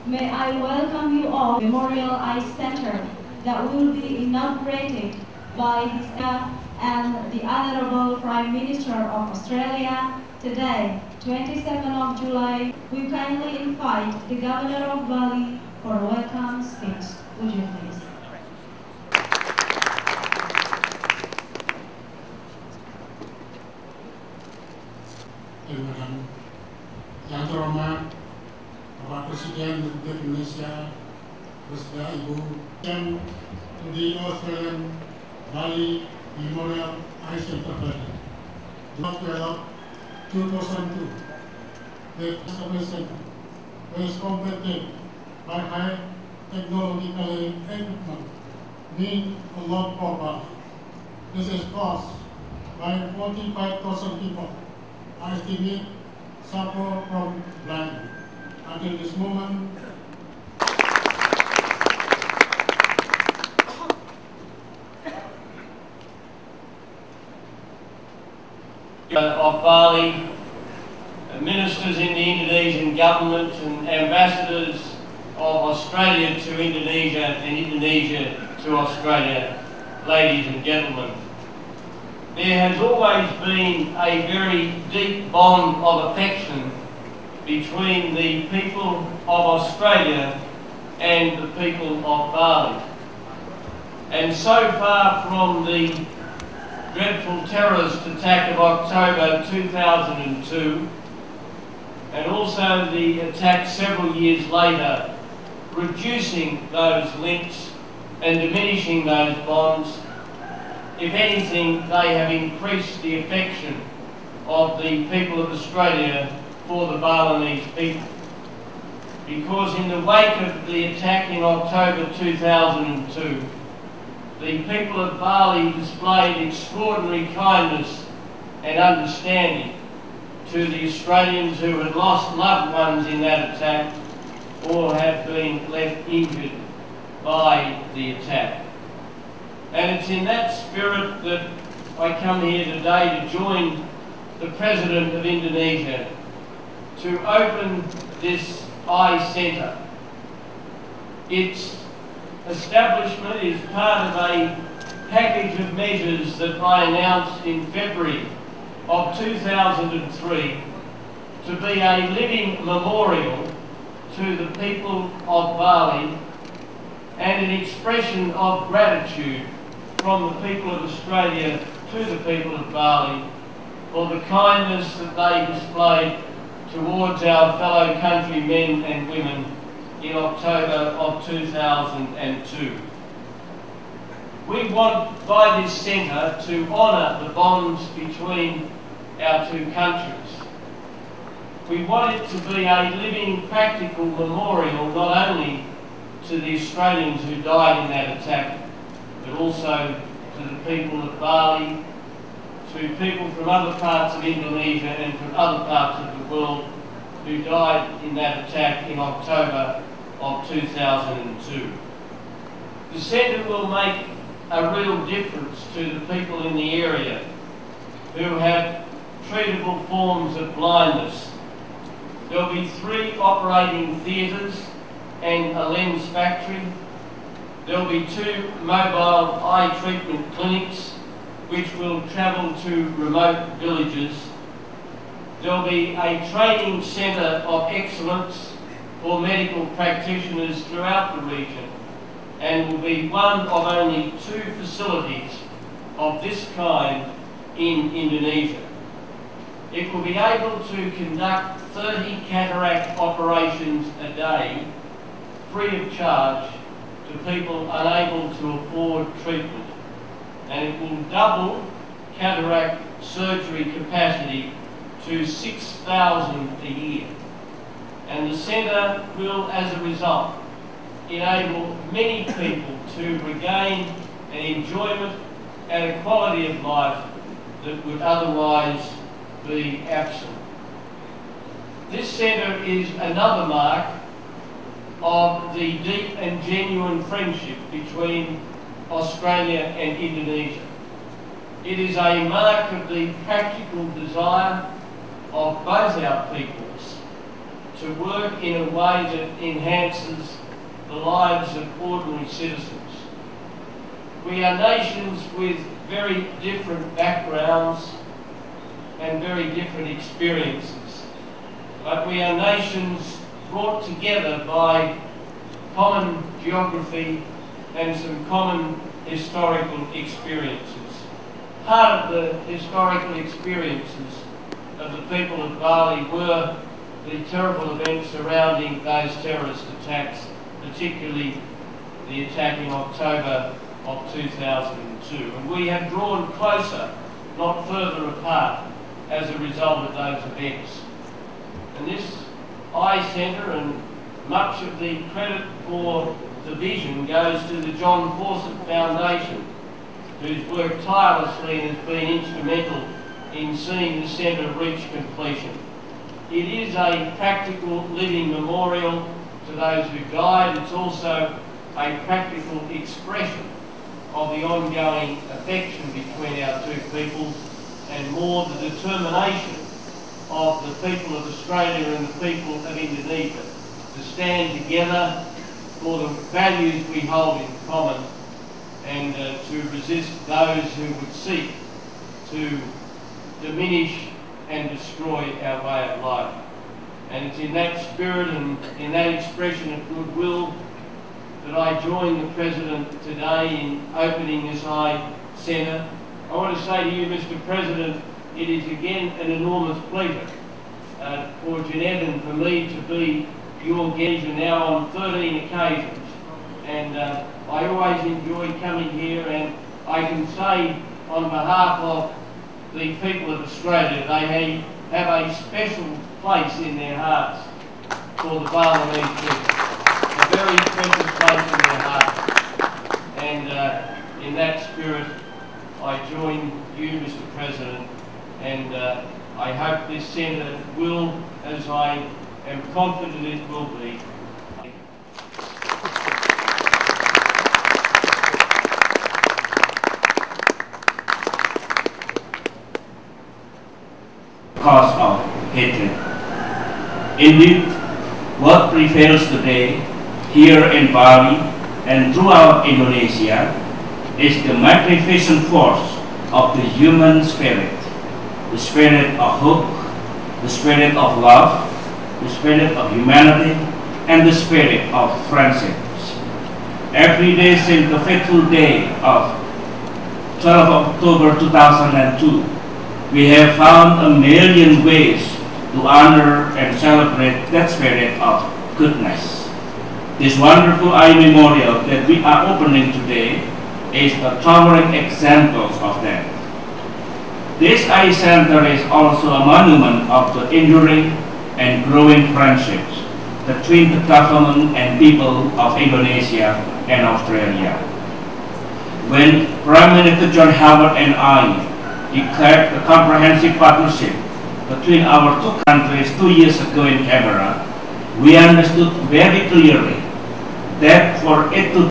May I welcome you all to the Memorial Ice Center that will be inaugurated by His and the Honourable Prime Minister of Australia today, 27th of July. We kindly invite the Governor of Bali for a welcome speech. Would you please? Terima kasih. Yang terhormat Bapak Presiden Republik Indonesia beserta Ibu dan di Australia-Bali Memorial Ice Center Perdana. Developed 2002, the Center was completed by high technological equipment being a lot proper. This is caused by 45,000 people. I estimate suffer from blindness. Until this moment, of Bali, ministers in the Indonesian government and ambassadors of Australia to Indonesia and Indonesia to Australia, ladies and gentlemen. There has always been a very deep bond of affection between the people of Australia and the people of Bali. And so far from the dreadful terrorist attack of October 2002, and also the attack several years later, reducing those links and diminishing those bonds, if anything, they have increased the affection of the people of Australia for the Balinese people. Because in the wake of the attack in October 2002, the people of Bali displayed extraordinary kindness and understanding to the Australians who had lost loved ones in that attack or have been left injured by the attack. And it's in that spirit that I come here today to join the President of Indonesia to open this eye centre. Its establishment is part of a package of measures that I announced in February of 2003 to be a living memorial to the people of Bali and an expression of gratitude from the people of Australia to the people of Bali for the kindness that they displayed towards our fellow countrymen and women in October of 2002. We want, by this centre, to honour the bonds between our two countries. We want it to be a living, practical memorial not only to the Australians who died in that attack, but also to the people of Bali, to people from other parts of Indonesia and from other parts of the world who died in that attack in October of 2002. The centre will make a real difference to the people in the area who have treatable forms of blindness. There will be 3 operating theatres and a lens factory. There will be 2 mobile eye treatment clinics which will travel to remote villages. There will be a training centre of excellence for medical practitioners throughout the region, and will be one of only 2 facilities of this kind in Indonesia. It will be able to conduct 30 cataract operations a day, free of charge, to people unable to afford treatment, and it will double cataract surgery capacity to 6,000 a year. And the centre will, as a result, enable many people to regain an enjoyment and a quality of life that would otherwise be absent. This centre is another mark of the deep and genuine friendship between Australia and Indonesia. It is a mark of the practical desire of both our peoples to work in a way that enhances the lives of ordinary citizens. We are nations with very different backgrounds and very different experiences, but we are nations brought together by common geography and some common historical experiences. Part of the historical experiences of the people of Bali were the terrible events surrounding those terrorist attacks, particularly the attack in October of 2002. And we have drawn closer, not further apart, as a result of those events. And this Eye Centre, and much of the credit for the vision goes to the John Fawcett Foundation, who's worked tirelessly and has been instrumental in seeing the centre reach completion. It is a practical living memorial to those who died. It's also a practical expression of the ongoing affection between our two peoples, and more the determination of the people of Australia and the people of Indonesia to stand together for the values we hold in common, and to resist those who would seek to diminish and destroy our way of life. And it's in that spirit and in that expression of goodwill that I join the President today in opening this Eye Centre. I want to say to you, Mr. President, it is again an enormous pleasure for Jeanette and for me to be your guest now on 13 occasions. And I always enjoy coming here, and I can say on behalf of the people of Australia, they have a special place in their hearts for the Balinese people. A very special place in their hearts. And in that spirit, I join you, Mr. President, and I hope this centre will, as I am confident it will be, cause of hatred. Indeed, what prevails today here in Bali and throughout Indonesia is the magnificent force of the human spirit, the spirit of hope, the spirit of love, the spirit of humanity, and the spirit of friendships. Every day since the fateful day of 12 October 2002, we have found a million ways to honor and celebrate that spirit of goodness. This wonderful Eye Memorial that we are opening today is a towering example of that. This Eye Centre is also a monument of the enduring and growing friendships between the government and people of Indonesia and Australia. When Prime Minister John Howard and I declared a comprehensive partnership between our two countries 2 years ago in Canberra, we understood very clearly that for it to